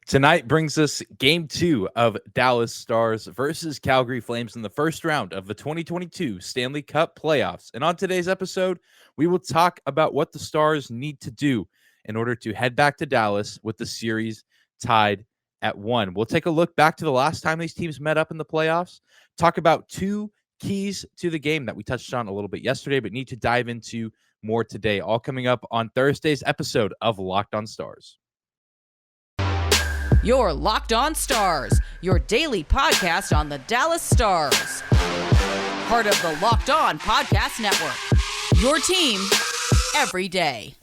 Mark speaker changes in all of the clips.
Speaker 1: Tonight brings us game 2 of Dallas Stars versus Calgary Flames in the first round of the 2022 Stanley Cup playoffs. And on today's episode, we will talk about what the Stars need to do in order to head back to Dallas with the series tied at 1. We'll take a look back to the last time these teams met up in the playoffs, talk about two keys to the game that we touched on a little bit yesterday, but need to dive into more today. All coming up on Thursday's episode of Locked on Stars.
Speaker 2: Your Locked On Stars, your daily podcast on the Dallas Stars. Part of the Locked On Podcast Network. Your team every day.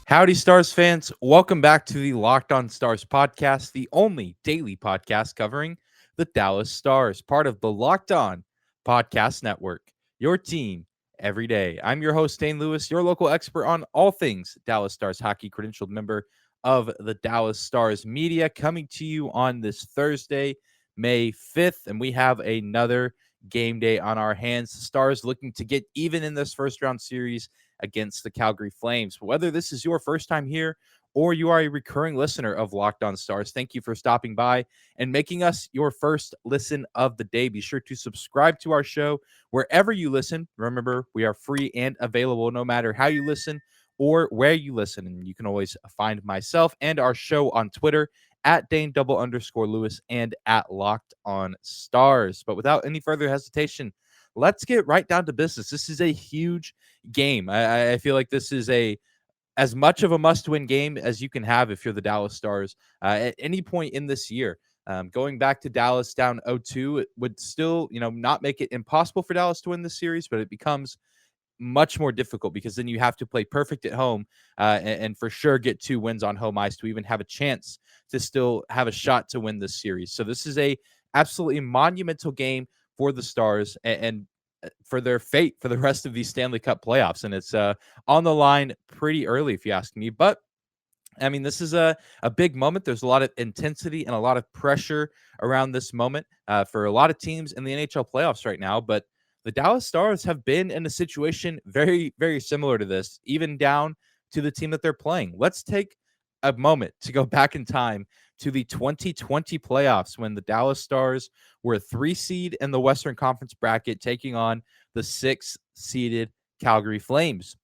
Speaker 1: Howdy, Stars fans. Welcome back to the Locked on Stars podcast, the only daily podcast covering the Dallas Stars, part of the Locked On Podcast Network, your team every day. I'm your host, Dane Lewis, your local expert on all things Dallas Stars hockey, credentialed member of the Dallas Stars media, coming to you on this Thursday, May 5th, and we have another game day on our hands. The Stars looking to get even in this first round series against the Calgary Flames. Whether this is your first time here or you are a recurring listener of Locked on Stars, thank you for stopping by and making us your first listen of the day. Be sure to subscribe to our show wherever you listen. Remember, we are free and available no matter how you listen or where you listen. And you can always find myself and our show on Twitter at Dane_Lewis and at Locked on Stars. But without any further hesitation, let's get right down to business. This is a huge game. I feel like this is as much of a must-win game as you can have if you're the Dallas Stars at any point in this year. Going back to Dallas down 0-2, it would still, not make it impossible for Dallas to win this series, but it becomes much more difficult because then you have to play perfect at home and for sure get 2 wins on home ice to even have a chance to still have a shot to win this series. So this is a absolutely monumental game for the Stars and for their fate for the rest of these Stanley Cup playoffs. And it's on the line pretty early, if you ask me. But I mean, this is a big moment. There's a lot of intensity and a lot of pressure around this moment for a lot of teams in the NHL playoffs right now. But the Dallas Stars have been in a situation very, very similar to this, even down to the team that they're playing. Let's take a moment to go back in time to the 2020 playoffs when the Dallas Stars were a 3 seed in the Western Conference bracket, taking on the 6-seeded Calgary Flames.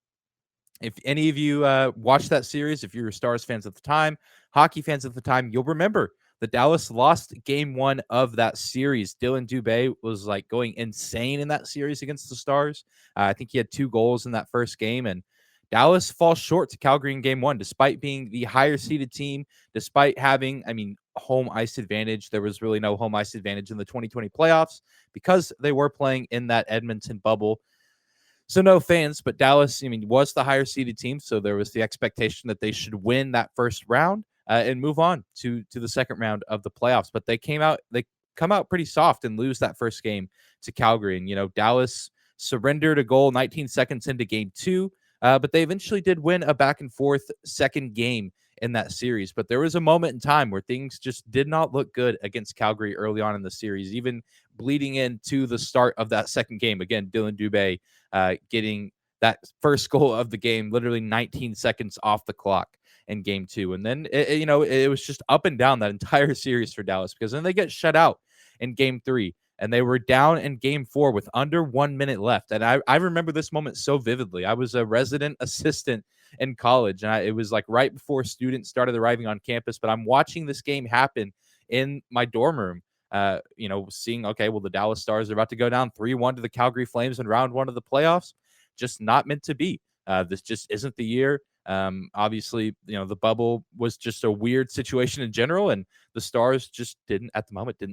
Speaker 1: If any of you watched that series, if you were Stars fans at the time, hockey fans at the time, you'll remember that Dallas lost game 1 of that series. Dylan Dubé was like going insane in that series against the Stars. I think he had 2 goals in that first game, and Dallas falls short to Calgary in game 1, despite being the higher seeded team, despite having, home ice advantage. There was really no home ice advantage in the 2020 playoffs because they were playing in that Edmonton bubble. So no fans, but Dallas, was the higher seeded team. So there was the expectation that they should win that first round and move on to the second round of the playoffs. But they come out pretty soft and lose that first game to Calgary. And, Dallas surrendered a goal 19 seconds into game 2. But they eventually did win a back and forth second game in that series. But there was a moment in time where things just did not look good against Calgary early on in the series, even bleeding into the start of that second game. Again, Dylan Dubé getting that first goal of the game, literally 19 seconds off the clock in game 2. And then, it was just up and down that entire series for Dallas because then they get shut out in game 3. And they were down in game 4 with under 1 minute left. And I remember this moment so vividly. I was a resident assistant in college, and it was like right before students started arriving on campus. But I'm watching this game happen in my dorm room, seeing, okay, well, the Dallas Stars are about to go down 3-1 to the Calgary Flames in round 1 of the playoffs. Just not meant to be. This just isn't the year. Obviously, the bubble was just a weird situation in general, and the Stars just didn't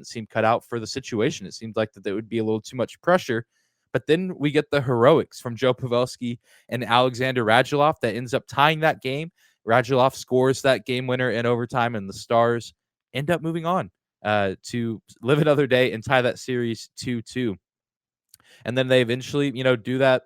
Speaker 1: seem cut out for the situation. It seemed like that there would be a little too much pressure. But then we get the heroics from Joe Pavelski and Alexander Radulov that ends up tying that game. Radulov scores that game winner in overtime, and the Stars end up moving on to live another day and tie that series 2-2. And then they eventually, do that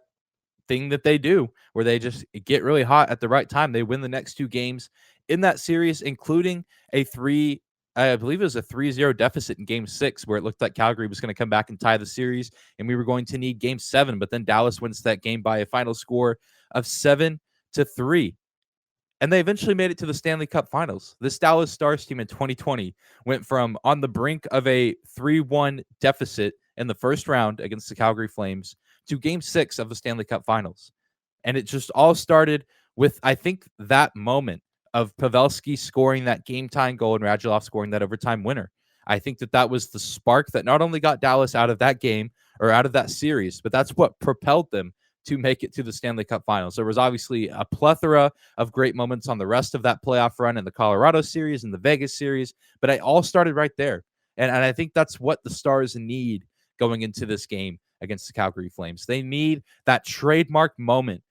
Speaker 1: thing that they do where they just get really hot at the right time. They win the next 2 games in that series, including a 3 I believe it was a 3-0 deficit in game 6 where it looked like Calgary was going to come back and tie the series and we were going to need game 7, but then Dallas wins that game by a final score of 7-3. And they eventually made it to the Stanley Cup Finals. This Dallas Stars team in 2020 went from on the brink of a 3-1 deficit in the first round against the Calgary Flames to game 6 of the Stanley Cup Finals. And it just all started with, I think, that moment of Pavelski scoring that game-tying goal and Radulov scoring that overtime winner. I think that was the spark that not only got Dallas out of that game or out of that series, but that's what propelled them to make it to the Stanley Cup Finals. There was obviously a plethora of great moments on the rest of that playoff run in the Colorado series and the Vegas series, but it all started right there. And I think that's what the Stars need going into this game against the Calgary Flames. They need that trademark moment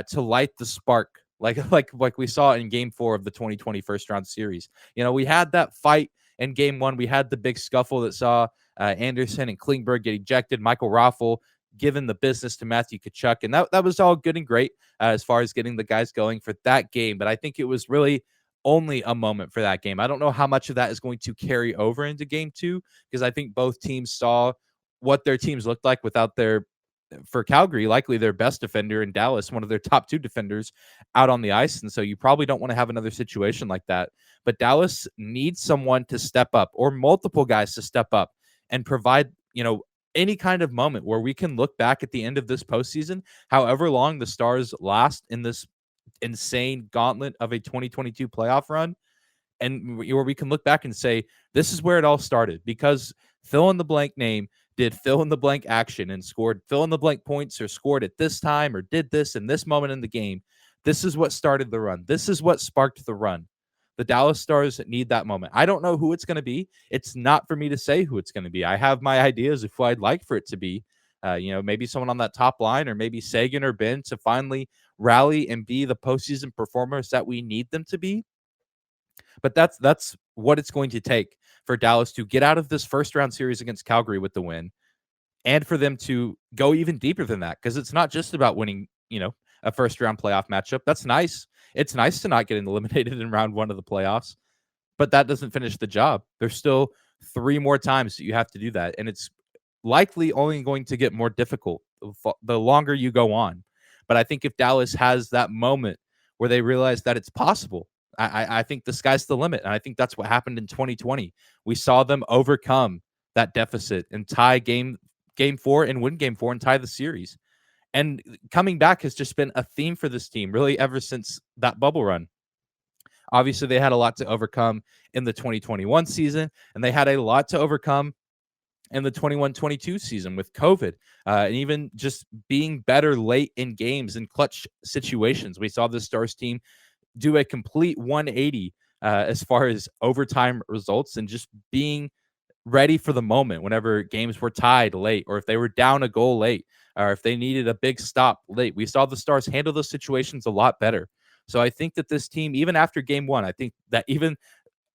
Speaker 1: to light the spark, like we saw in Game 4 of the 2020 first round series. We had that fight in Game 1. We had the big scuffle that saw Anderson and Klingberg get ejected. Michael Raffl given the business to Matthew Tkachuk, and that was all good and great as far as getting the guys going for that game. But I think it was really only a moment for that game. I don't know how much of that is going to carry over into Game 2 because I think both teams saw what their teams looked like without for Calgary, likely their best defender, in Dallas, one of their top 2 defenders out on the ice. And so you probably don't want to have another situation like that. But Dallas needs someone to step up, or multiple guys to step up and provide, any kind of moment where we can look back at the end of this postseason, however long the Stars last in this insane gauntlet of a 2022 playoff run, and where we can look back and say, this is where it all started, because fill in the blank name did fill in the blank action and scored fill in the blank points, or scored at this time, or did this in this moment in the game. This is what started the run. This is what sparked the run. The Dallas Stars need that moment. I don't know who it's going to be. It's not for me to say who it's going to be. I have my ideas of who I'd like for it to be. Maybe someone on that top line, or maybe Sagan or Ben, to finally rally and be the postseason performers that we need them to be. But that's what it's going to take for Dallas to get out of this first round series against Calgary with the win, and for them to go even deeper than that, because it's not just about winning, a first round playoff matchup. That's nice. It's nice to not get eliminated in round 1 of the playoffs, but that doesn't finish the job. There's still 3 more times that you have to do that, and it's likely only going to get more difficult the longer you go on. But I think if Dallas has that moment where they realize that it's possible, I think the sky's the limit. And I think that's what happened in 2020. We saw them overcome that deficit and tie game 4 and win game 4 and tie the series. And coming back has just been a theme for this team, really, ever since that bubble run. Obviously, they had a lot to overcome in the 2021 season, and they had a lot to overcome in the 21-22 season with COVID, and even just being better late in games and clutch situations. We saw the Stars team do a complete 180 as far as overtime results, and just being ready for the moment whenever games were tied late, or if they were down a goal late, or if they needed a big stop late. We saw the Stars handle those situations a lot better. So I think that this team, even after game 1, I think that even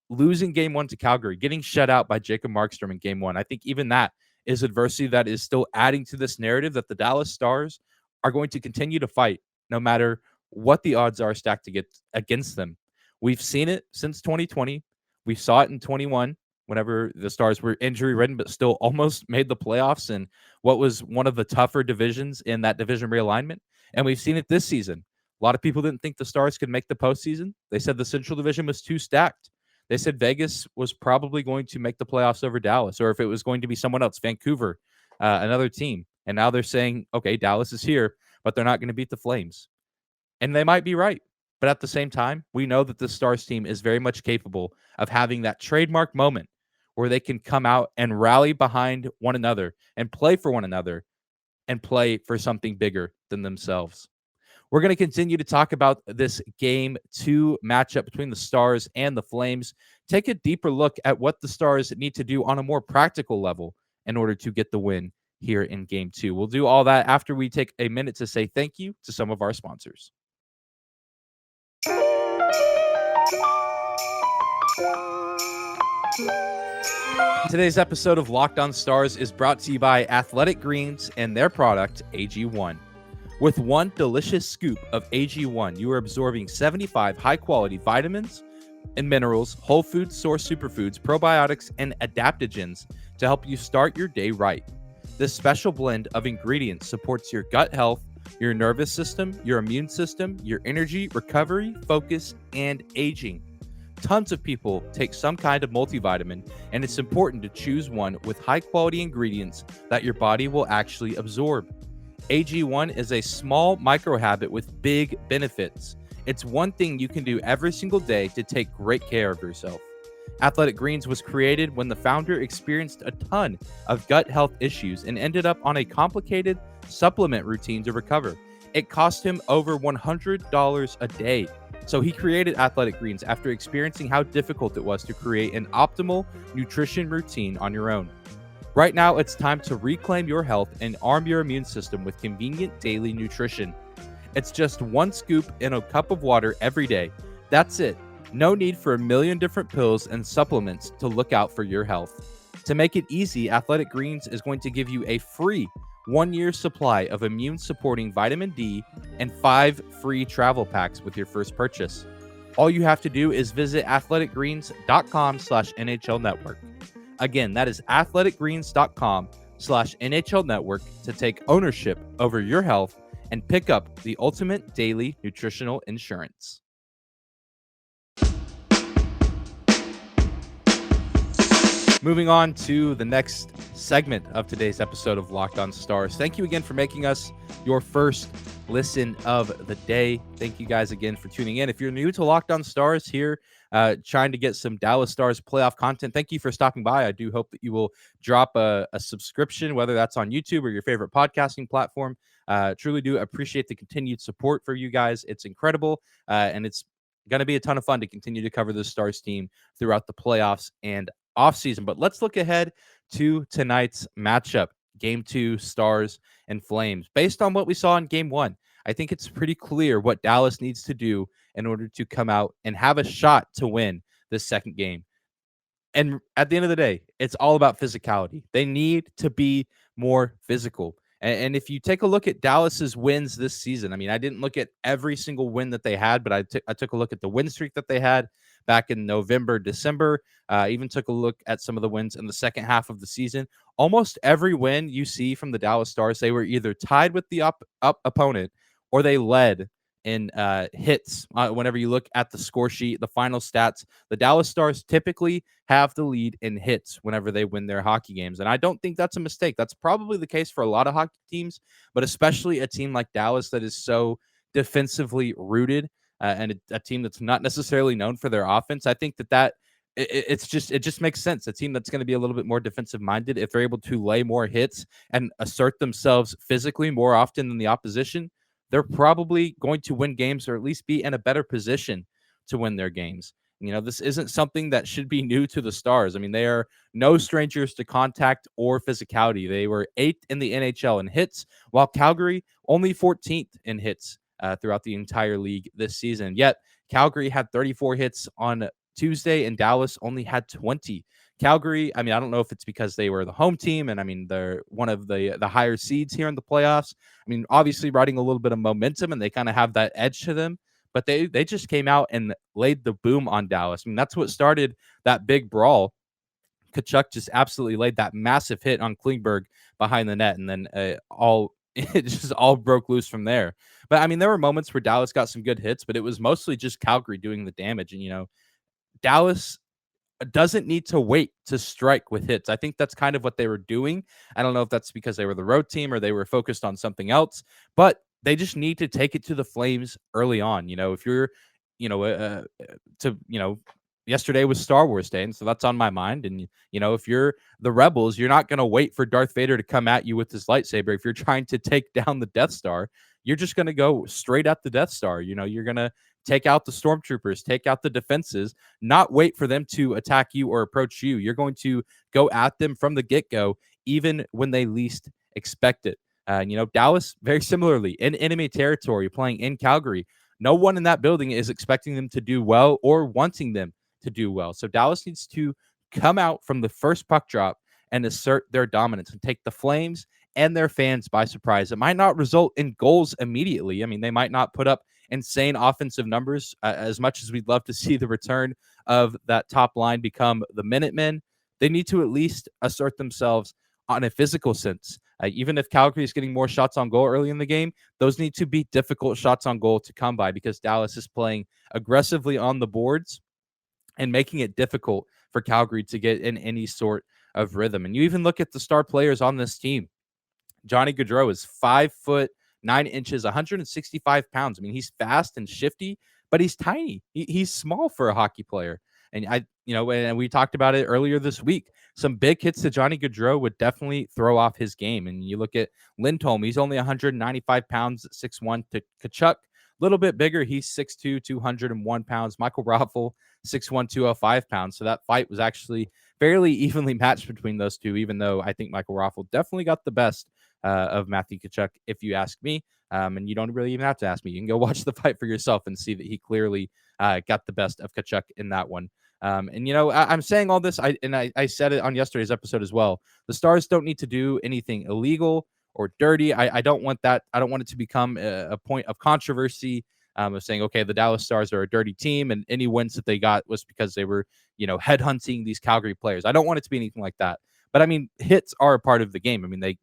Speaker 1: losing game 1 to Calgary, getting shut out by Jacob Markstrom in game 1, I think even that is adversity that is still adding to this narrative that the Dallas Stars are going to continue to fight no matter what the odds are stacked against them. We've seen it since 2020. We saw it in 21 whenever the Stars were injury-ridden but still almost made the playoffs in what was one of the tougher divisions in that division realignment. And we've seen it this season. A lot of people didn't think the Stars could make the postseason. They said the Central Division was too stacked. They said Vegas was probably going to make the playoffs over Dallas, or if it was going to be someone else, Vancouver, another team. And now they're saying, okay, Dallas is here, but they're not going to beat the Flames. And they might be right. But at the same time, we know that the Stars team is very much capable of having that trademark moment where they can come out and rally behind one another and play for one another and play for something bigger than themselves. We're going to continue to talk about this Game 2 matchup between the Stars and the Flames, take a deeper look at what the Stars need to do on a more practical level in order to get the win here in Game 2. We'll do all that after we take a minute to say thank you to some of our sponsors. Today's episode of Locked On Stars is brought to you by Athletic Greens and their product, AG1. With one delicious scoop of AG1, you are absorbing 75 high-quality vitamins, and minerals, whole food source superfoods, probiotics, and adaptogens to help you start your day right. This special blend of ingredients supports your gut health, your nervous system, your immune system, your energy, recovery, focus, and aging. Tons of people take some kind of multivitamin, and it's important to choose one with high quality ingredients that your body will actually absorb. AG1 is a small micro habit with big benefits. It's one thing you can do every single day to take great care of yourself. Athletic Greens was created when the founder experienced a ton of gut health issues and ended up on a complicated supplement routine to recover. It cost him over $100 a day. So he created Athletic Greens after experiencing how difficult it was to create an optimal nutrition routine on your own. Right now, it's time to reclaim your health and arm your immune system with convenient daily nutrition. It's just one scoop in a cup of water every day. That's it. No need for a million different pills and supplements to look out for your health. To make it easy, Athletic Greens is going to give you a free 1-year supply of immune-supporting vitamin D and 5 free travel packs with your first purchase. All you have to do is visit athleticgreens.com/NHL Network. Again, that is athleticgreens.com/NHL Network to take ownership over your health and pick up the ultimate daily nutritional insurance. Moving on to the next segment of today's episode of Locked On Stars. Thank you again for making us your first listen of the day. Thank you guys again for tuning in. If you're new to Locked On Stars here, trying to get some Dallas Stars playoff content, thank you for stopping by. I do hope that you will drop a subscription, whether that's on YouTube or your favorite podcasting platform. Truly do appreciate the continued support for you guys. It's incredible, and it's going to be a ton of fun to continue to cover the Stars team throughout the playoffs and offseason. But let's look ahead to tonight's matchup, Game 2, Stars and Flames. Based on what we saw in Game 1, I think it's pretty clear what Dallas needs to do in order to come out and have a shot to win this second game. And at the end of the day, it's all about physicality. They need to be more physical. And if you take a look at Dallas's wins this season, I mean, I didn't look at every single win that they had, but I took a look at the win streak that they had back in November, December. Even took a look at some of the wins in the second half of the season. Almost every win you see from the Dallas Stars, they were either tied with the opponent or they led in hits. Whenever you look at the score sheet, the final stats, the Dallas Stars typically have the lead in hits whenever they win their hockey games. And I don't think that's a mistake. That's probably the case for a lot of hockey teams, but especially a team like Dallas that is so defensively rooted and a team that's not necessarily known for their offense. I think that it just makes sense. A team that's going to be a little bit more defensive minded, if they're able to lay more hits and assert themselves physically more often than the opposition, they're probably going to win games or at least be in a better position to win their games. You know, this isn't something that should be new to the Stars. I mean, they are no strangers to contact or physicality. They were 8th in the NHL in hits, while Calgary only 14th in hits throughout the entire league this season. Yet, Calgary had 34 hits on Tuesday, and Dallas only had 20. Calgary, I mean, I don't know if it's because they were the home team, and I mean, they're one of the higher seeds here in the playoffs. I mean, obviously riding a little bit of momentum, and they kind of have that edge to them. But they just came out and laid the boom on Dallas. I mean, that's what started that big brawl. Tkachuk just absolutely laid that massive hit on Klingberg behind the net, and then it just all broke loose from there. But I mean, there were moments where Dallas got some good hits, but it was mostly just Calgary doing the damage. And, you know, Dallas doesn't need to wait to strike with hits. I think that's kind of what they were doing. I don't know if that's because they were the road team or they were focused on something else, but they just need to take it to the Flames early on. You know, if you're, yesterday was Star Wars Day, and so that's on my mind. And, you know, if you're the Rebels, you're not going to wait for Darth Vader to come at you with his lightsaber. If you're trying to take down the Death Star, you're just going to go straight at the Death Star. You know, you're going to take out the stormtroopers, take out the defenses, not wait for them to attack you or approach you. You're going to go at them from the get-go, even when they least expect it. Dallas, very similarly, in enemy territory, playing in Calgary, no one in that building is expecting them to do well or wanting them to do well. So Dallas needs to come out from the first puck drop and assert their dominance and take the Flames and their fans by surprise. It might not result in goals immediately. I mean, they might not put up insane offensive numbers as much as we'd love to see the return of that top line become the Minutemen, they need to at least assert themselves on a physical sense. Even if Calgary is getting more shots on goal early in the game, those need to be difficult shots on goal to come by because Dallas is playing aggressively on the boards and making it difficult for Calgary to get in any sort of rhythm. And you even look at the star players on this team. Johnny Gaudreau is 5'9", 165 pounds. I mean, he's fast and shifty, but he's tiny. He's small for a hockey player. And and we talked about it earlier this week. Some big hits to Johnny Gaudreau would definitely throw off his game. And you look at Lindholm, he's only 195 pounds, 6'1". To Kachuk, a little bit bigger. He's 6'2", 201 pounds. Michael Raffle, 6'1", 205 pounds. So that fight was actually fairly evenly matched between those two, even though I think Michael Raffle definitely got the best of Matthew Tkachuk, if you ask me. And you don't really even have to ask me. You can go watch the fight for yourself and see that he clearly got the best of Tkachuk in that one. I'm saying all this, I said it on yesterday's episode as well. The Stars don't need to do anything illegal or dirty. I don't want that. I don't want it to become a point of controversy of saying, okay, the Dallas Stars are a dirty team and any wins that they got was because they were, headhunting these Calgary players. I don't want it to be anything like that. But I mean, hits are a part of the game. I mean, they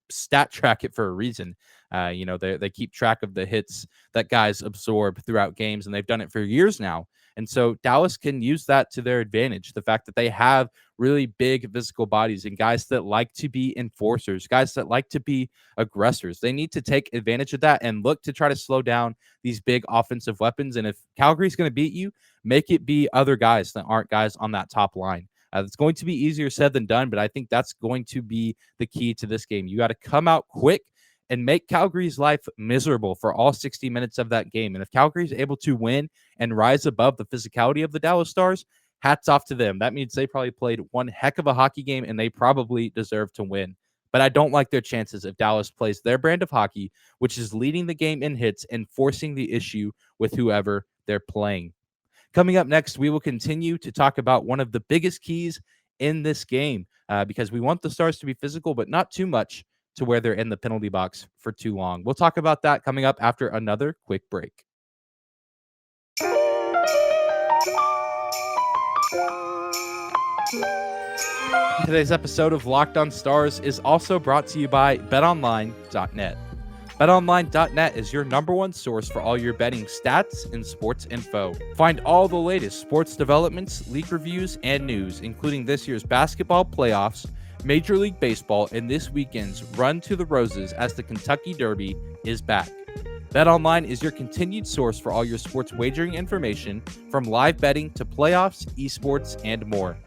Speaker 1: stat track it for a reason. They keep track of the hits that guys absorb throughout games, and they've done it for years now. And so Dallas can use that to their advantage. The fact that they have really big physical bodies and guys that like to be enforcers, guys that like to be aggressors. They need to take advantage of that and look to try to slow down these big offensive weapons. And if Calgary's going to beat you, make it be other guys that aren't guys on that top line. It's going to be easier said than done, but I think that's going to be the key to this game. You got to come out quick and make Calgary's life miserable for all 60 minutes of that game. And if Calgary is able to win and rise above the physicality of the Dallas Stars, hats off to them. That means they probably played one heck of a hockey game, and they probably deserve to win. But I don't like their chances if Dallas plays their brand of hockey, which is leading the game in hits and forcing the issue with whoever they're playing. Coming up next, we will continue to talk about one of the biggest keys in this game because we want the Stars to be physical, but not too much to where they're in the penalty box for too long. We'll talk about that coming up after another quick break. Today's episode of Locked On Stars is also brought to you by BetOnline.net. BetOnline.net is your number one source for all your betting stats and sports info. Find all the latest sports developments, league reviews, and news, including this year's basketball playoffs, Major League Baseball, and this weekend's Run to the Roses as the Kentucky Derby is back. BetOnline is your continued source for all your sports wagering information, from live betting to playoffs, esports, and more.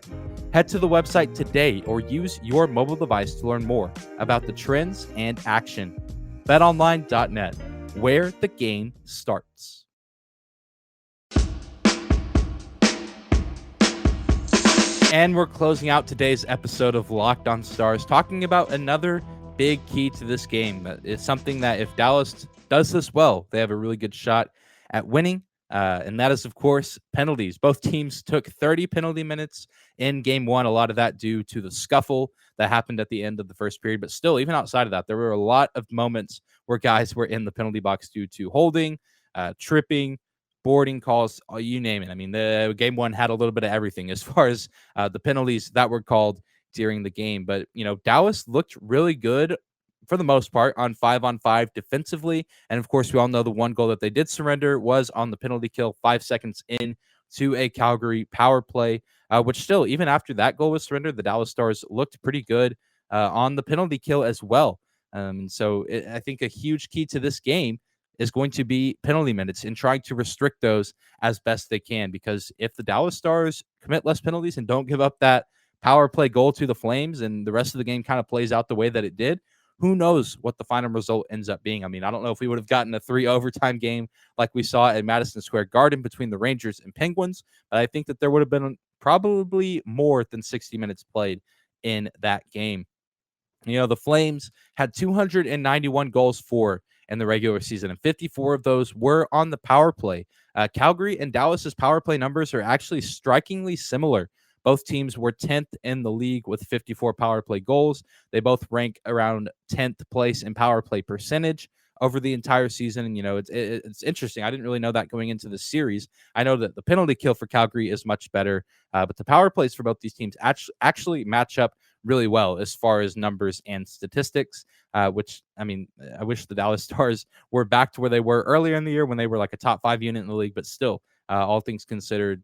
Speaker 1: Head to the website today or use your mobile device to learn more about the trends and action. BetOnline.net, where the game starts. And we're closing out today's episode of Locked On Stars, talking about another big key to this game. It's something that if Dallas does this well, they have a really good shot at winning. And that is, of course, penalties. Both teams took 30 penalty minutes in game one, a lot of that due to the scuffle that happened at the end of the first period. But still, even outside of that, there were a lot of moments where guys were in the penalty box due to holding, tripping, boarding calls, you name it. I mean, the game one had a little bit of everything as far as the penalties that were called during the game. But, Dallas looked really good for the most part on 5-on-5 defensively. And of course, we all know the one goal that they did surrender was on the penalty kill 5 seconds in to a Calgary power play, which still, even after that goal was surrendered, the Dallas Stars looked pretty good on the penalty kill as well. So I think a huge key to this game is going to be penalty minutes and trying to restrict those as best they can, because if the Dallas Stars commit less penalties and don't give up that power play goal to the Flames and the rest of the game kind of plays out the way that it did, who knows what the final result ends up being. I mean, I don't know if we would have gotten a 3 overtime game like we saw at Madison Square Garden between the Rangers and Penguins, but I think that there would have been probably more than 60 minutes played in that game. The Flames had 291 goals for in the regular season, and 54 of those were on the power play. Calgary and Dallas's power play numbers are actually strikingly similar. Both teams were 10th in the league with 54 power play goals. They both rank around 10th place in power play percentage. over the entire season. And, it's interesting. I didn't really know that going into the series. I know that the penalty kill for Calgary is much better, but the power plays for both these teams actually match up really well as far as numbers and statistics, which, I mean, I wish the Dallas Stars were back to where they were earlier in the year when they were like a top 5 unit in the league, but still, all things considered,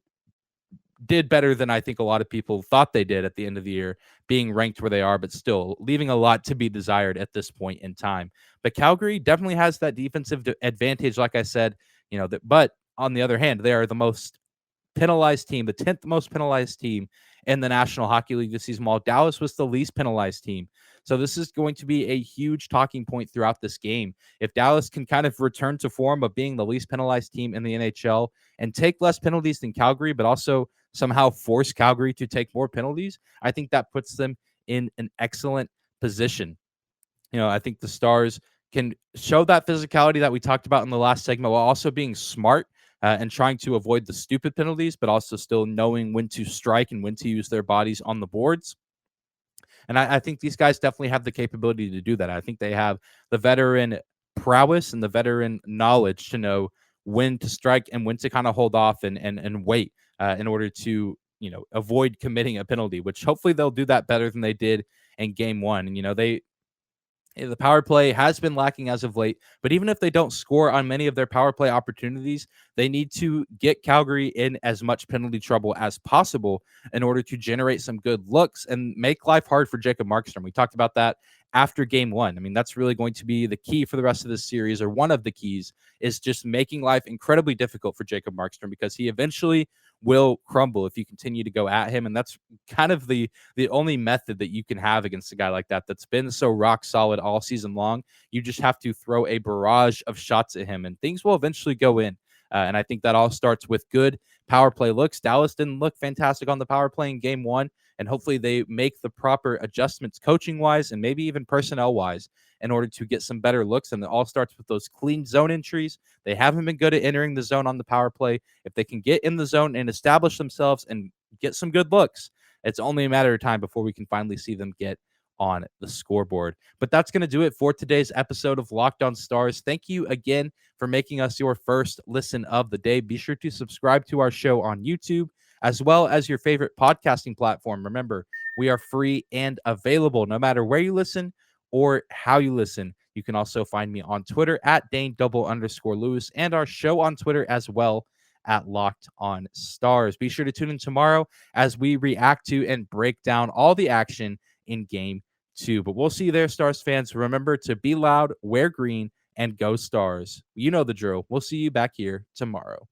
Speaker 1: did better than I think a lot of people thought they did at the end of the year, being ranked where they are, but still leaving a lot to be desired at this point in time. But Calgary definitely has that defensive advantage, like I said, but on the other hand, they are the most penalized team, the 10th most penalized team in the National Hockey League this season, while Dallas was the least penalized team. So this is going to be a huge talking point throughout this game. If Dallas can kind of return to form of being the least penalized team in the NHL and take less penalties than Calgary, but also somehow force Calgary to take more penalties, I think that puts them in an excellent position. I think the Stars can show that physicality that we talked about in the last segment while also being smart and trying to avoid the stupid penalties, but also still knowing when to strike and when to use their bodies on the boards. And I think these guys definitely have the capability to do that. I think they have the veteran prowess and the veteran knowledge to know when to strike and when to kind of hold off and wait in order to, avoid committing a penalty, which hopefully they'll do that better than they did in game one. And, the power play has been lacking as of late, but even if they don't score on many of their power play opportunities, they need to get Calgary in as much penalty trouble as possible in order to generate some good looks and make life hard for Jacob Markstrom. We talked about that after game one. I mean, that's really going to be the key for the rest of this series, or one of the keys, is just making life incredibly difficult for Jacob Markstrom, because he eventually will crumble if you continue to go at him. And that's kind of the only method that you can have against a guy like that that's been so rock solid all season long. You just have to throw a barrage of shots at him and things will eventually go in. And I think that all starts with good power play looks. Dallas didn't look fantastic on the power play in game one, and hopefully they make the proper adjustments coaching wise and maybe even personnel wise in order to get some better looks. And it all starts with those clean zone entries. They haven't been good at entering the zone on the power play. If they can get in the zone and establish themselves and get some good looks, it's only a matter of time before we can finally see them get on the scoreboard. But that's going to do it for today's episode of Locked On Stars. Thank you again for making us your first listen of the day. Be sure to subscribe to our show on YouTube, as well as your favorite podcasting platform. Remember, we are free and available no matter where you listen or how you listen. You can also find me on Twitter at Dane_Lewis and our show on Twitter as well at Locked On Stars. Be sure to tune in tomorrow as we react to and break down all the action in game two. But we'll see you there, Stars fans. Remember to be loud, wear green, and go Stars. You know the drill. We'll see you back here tomorrow.